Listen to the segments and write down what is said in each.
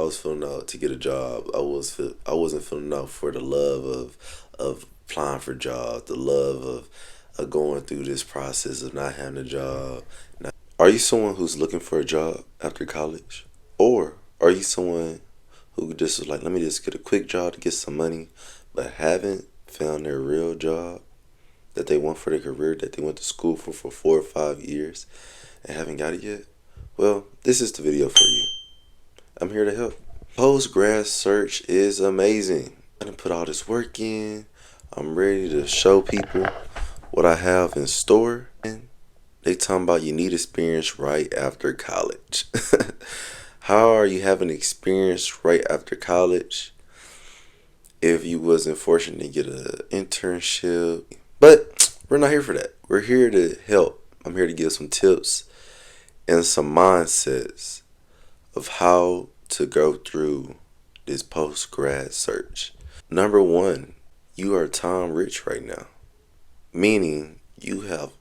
was filling out to get a job. I wasn't filling out for the love of applying for jobs, the love of going through this process of not having a job. Are you someone who's looking for a job after college? Or are you someone who just was like, let me just get a quick job to get some money, but haven't found their real job that they want for their career that they went to school for 4 or 5 years and haven't got it yet? Well, this is the video for you. I'm here to help. Post grad search is amazing. I'm gonna put all this work in. I'm ready to show people what I have in store. And they talking about you need experience right after college. How are you having experience right after college if you wasn't fortunate to get an internship? But we're not here for that. We're here to help. I'm here to give some tips and some mindsets of how to go through this post grad search. Number one, you are time rich right now, meaning you have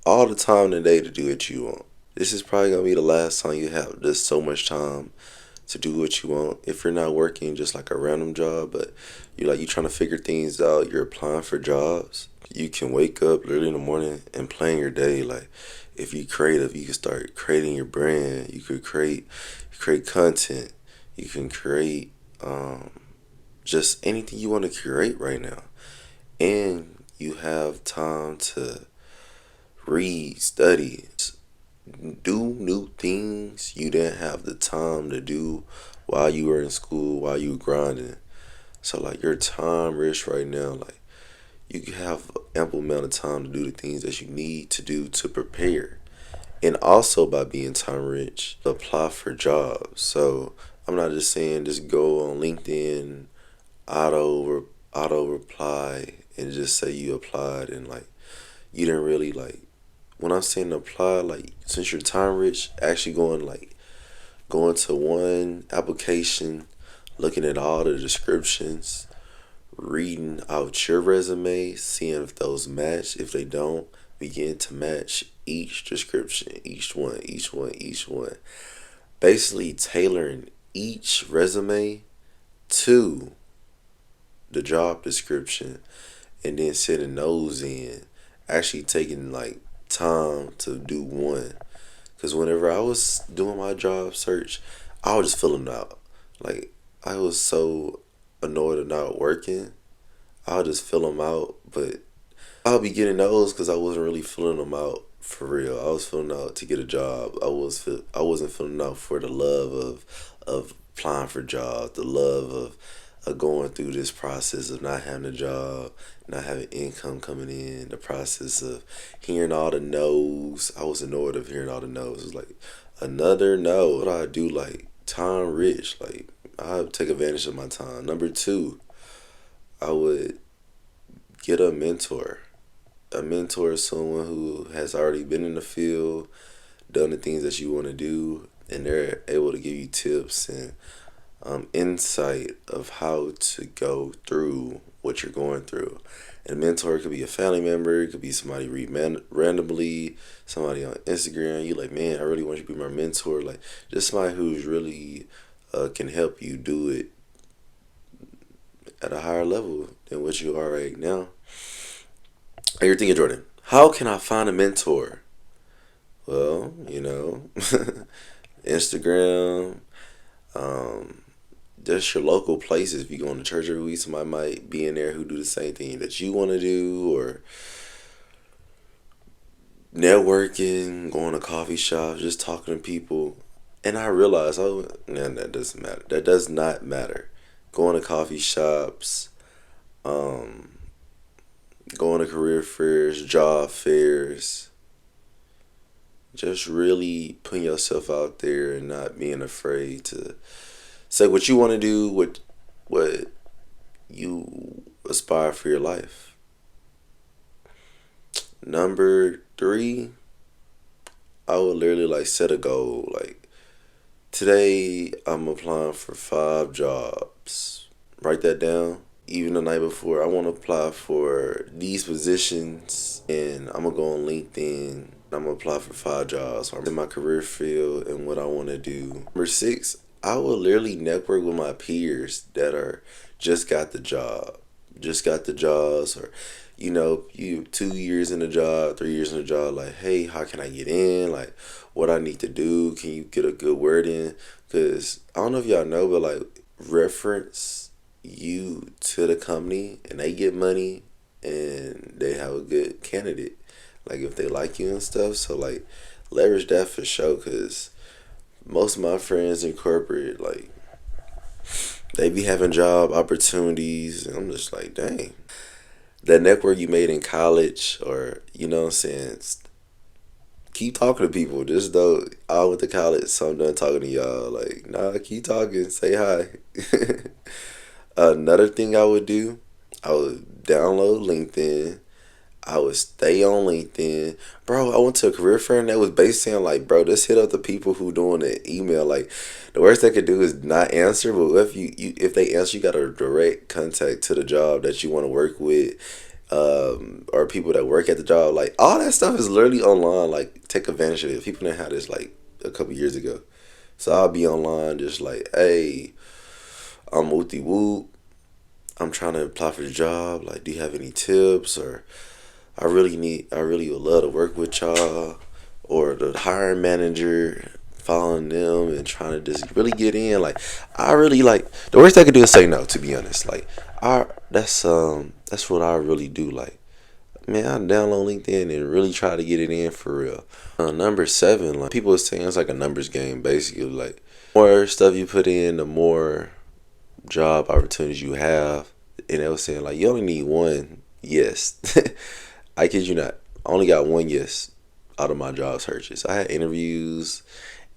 all the time today to do what you want. This is probably gonna be the last time you have just so much time to do what you want. If you're not working just like a random job, but you trying to figure things out, you're applying for jobs. You can wake up literally in the morning and plan your day. Like if you're creative, you can start creating your brand. You could create content. You can create just anything you want to create right now, and you have time to read, study, do new things you didn't have the time to do while you were in school, while you were grinding. So like you're time rich right now. Like you have ample amount of time to do the things that you need to do to prepare. And also by being time rich, apply for jobs. So I'm not just saying just go on LinkedIn, auto reply and just say you applied and like you didn't really like when I'm saying apply, like since you're time rich, actually going to one application, looking at all the descriptions, reading out your resume, seeing if those match. If they don't, begin to match each description, each one. Basically tailoring each resume to the job description and then sending those in. Actually taking like time to do one. Because whenever I was doing my job search, I was just filling out. Like, I was so annoyed of not working. I'll just fill them out, but I'll be getting those because I wasn't really filling them out for real. I was filling out to get a job. I wasn't filling out for the love of applying for jobs, the love of going through this process of not having a job, not having income coming in, the process of hearing all the no's. I was annoyed of hearing all the no's. It was like another no. What I do, like time rich, like I take advantage of my time. Number two, I would get a mentor. A mentor is someone who has already been in the field, done the things that you want to do, and they're able to give you tips and insight of how to go through what you're going through. And a mentor could be a family member, it could be somebody you read randomly, somebody on Instagram. You like, man, I really want you to be my mentor. Like, just somebody who's really can help you do it at a higher level than what you are right now. Hey, you're thinking, Jordan, how can I find a mentor? Well, Instagram, just your local places. If you go to church every week, somebody might be in there who do the same thing that you want to do, or networking, going to coffee shops, just talking to people. And I realized, oh, man, that doesn't matter. That does not matter. Going to coffee shops, going to career fairs, job fairs, just really putting yourself out there and not being afraid to say what you want to do, what you aspire for your life. Number three, I would literally like set a goal. Like today, I'm applying for 5 jobs. Write that down. Even the night before, I want to apply for these positions, and I'm gonna go on LinkedIn. I'm gonna apply for 5 jobs. So I'm in my career field and what I want to do. Number 6, I will literally network with my peers that are just got the job, just got the jobs, or you 2 years in the job, 3 years in the job. Like, hey, how can I get in? Like, what I need to do? Can you get a good word in? Because I don't know if y'all know, but like reference you to the company and they get money and they have a good candidate. Like if they like you and stuff, so like leverage that for sure. Cause most of my friends in corporate, like they be having job opportunities, and I'm just like, dang. That network you made in college, or what I'm saying, keep talking to people. Just though I went to college, so I'm done talking to y'all. Like, nah, keep talking, say hi. Another thing I would do, I would download LinkedIn. I would stay on LinkedIn. Bro, I went to a career fair and that was basically saying like, bro, just hit up the people who doing the email. Like the worst they could do is not answer, but if they answer, you got a direct contact to the job that you want to work with, or people that work at the job. Like all that stuff is literally online. Like take advantage of it. People didn't have this like a couple years ago. So I'll be online just like, hey, I'm Wooty Woo. I'm trying to apply for the job. Like, do you have any tips? Or I really would love to work with y'all. Or the hiring manager, following them and trying to just really get in. Like, I really like, the worst I could do is say no, to be honest. Like, that's what I really do. Like, man, I download LinkedIn and really try to get it in for real. Number seven, like people are saying it's like a numbers game, basically. Like, the more stuff you put in, the more job opportunities you have. And they were saying like you only need one yes. I kid you not. I only got one yes out of my job searches. I had interviews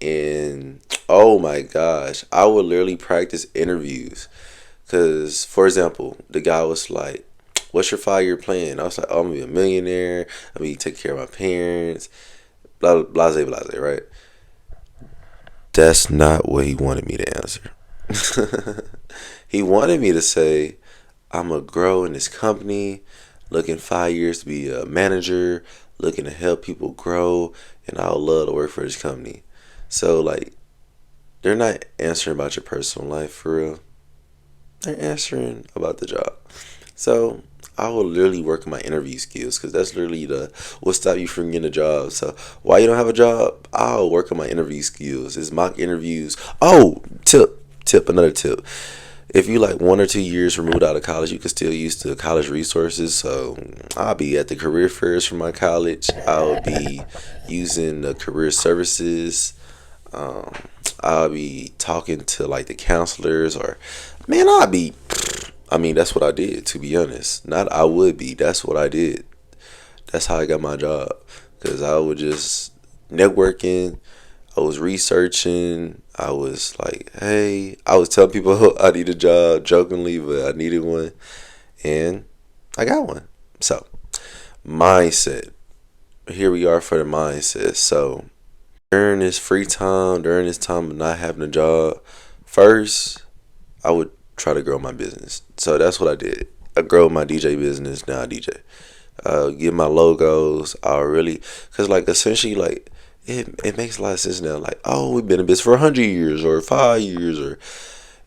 and oh my gosh, I would literally practice interviews. Cause for example, the guy was like, what's your 5 year plan? I was like, oh, I'm gonna be a millionaire. I'm gonna take care of my parents. Blah, blase, blase, right? That's not what he wanted me to answer. He wanted me to say, I'm going to grow in this company, looking 5 years to be a manager, looking to help people grow, and I would love to work for this company. So, like, they're not answering about your personal life for real. They're answering about the job. So, I will literally work on my interview skills because that's literally the what stop you from getting a job. So, why you don't have a job? I'll work on my interview skills. It's mock interviews. Oh, another tip. If you like 1 or 2 years removed out of college, you can still use the college resources. So I'll be at the career fairs from my college. I'll be using the career services. Um, I'll be talking to like the counselors, or man, I mean, that's what I did, to be honest. Not I would be. That's what I did. That's how I got my job. Because I was just networking. I was researching. I was like, hey, I was telling people I need a job jokingly, but I needed one. And I got one. So, mindset. Here we are for the mindset. So, during this free time, during this time of not having a job, first, I would try to grow my business. So, that's what I did. I grow my DJ business. Now I DJ. Get my logos. I really, because like essentially, like, it makes a lot of sense now. Like, oh, we've been in business for 100 years or 5 years, or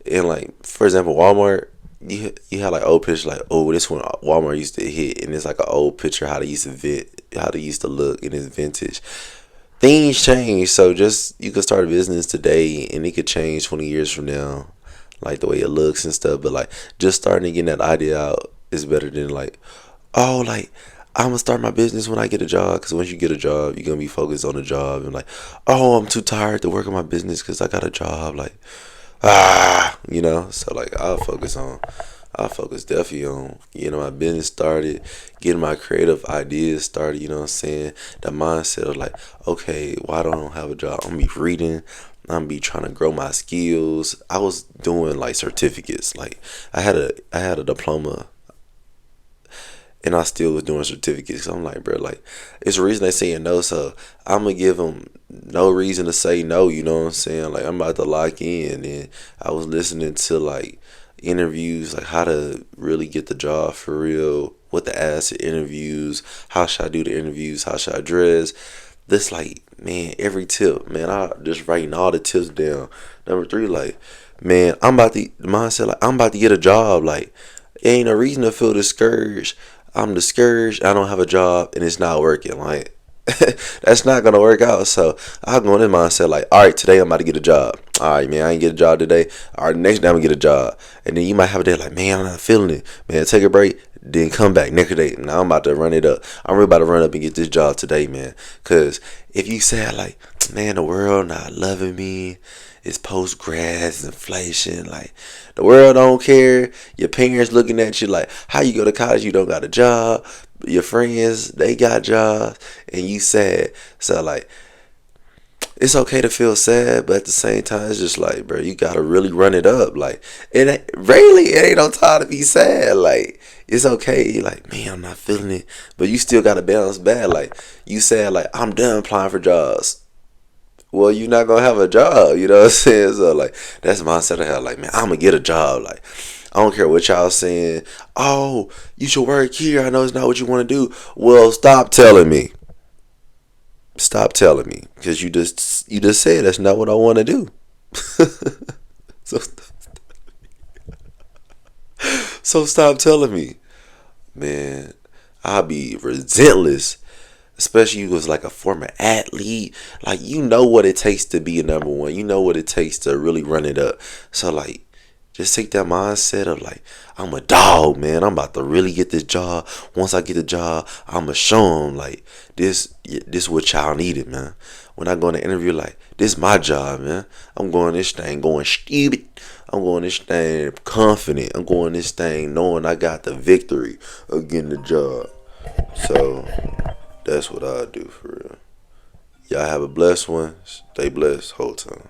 and like for example, Walmart. You had like old pictures like, oh, this one Walmart used to hit, and it's like an old picture how they used to how they used to look in its vintage. Things change, so just you could start a business today, and it could change 20 years from now, like the way it looks and stuff. But like just starting to get that idea out is better than like, oh, like I'm gonna start my business when I get a job. Because once you get a job, you're gonna be focused on the job and like, oh, I'm too tired to work on my business because I got a job. Like, so like I'll focus definitely on getting my business started, getting my creative ideas started. You know what I'm saying? The mindset of like, okay, why don't I have a job? I'm gonna be reading. I'm gonna be trying to grow my skills. I was doing like certificates. Like I had a diploma, and I still was doing certificates. So I'm like, bro, like, it's a reason they saying no, so I'm gonna give them no reason to say no. You know what I'm saying? Like, I'm about to lock in, and I was listening to like interviews, like how to really get the job for real, what to ask in interviews, how should I do the interviews, how should I dress. This like, man, every tip, man, I just writing all the tips down. Number three, like, man, I'm about to the mindset like I'm about to get a job. Like, ain't no reason to feel discouraged. I'm discouraged. I don't have a job and it's not working. Like, that's not gonna work out. So I go in this mindset like, all right, today I'm about to get a job. All right, man, I ain't get a job today. All right, next day I'm gonna get a job. And then you might have a day like, man, I'm not feeling it. Man, take a break. Then come back next day. Now I'm about to run it up. I'm really about to run up and get this job today, man. Cause if you say like, man, the world not loving me. It's post grads, inflation. Like, the world don't care. Your parents looking at you like, how you go to college? You don't got a job. Your friends, they got jobs, and you sad. So like, it's okay to feel sad, but at the same time, it's just like, bro, you gotta really run it up. Like, it ain't no time to be sad. Like, it's okay. Like, man, I'm not feeling it, but you still gotta bounce back. Like, you said, like, I'm done applying for jobs. Well, you're not gonna have a job. You know what I'm saying? So like, that's my mindset. I have. Like, man, I'm gonna get a job. Like, I don't care what y'all saying. Oh, you should work here. I know it's not what you want to do. Well, stop telling me. Stop telling me, because you just said that's not what I want to do. so so stop telling me, man. I'll be relentless, especially you was like a former athlete. Like, you know what it takes to be a number one. You know what it takes to really run it up. So like, just take that mindset of like, I'm a dog, man. I'm about to really get this job. Once I get the job, I'ma show them like this what y'all needed, man. When I go in the interview, like, this my job, man. I'm going this thing going stupid. I'm going this thing confident. I'm going this thing knowing I got the victory of getting the job. So that's what I do for real. Y'all have a blessed one. Stay blessed whole time.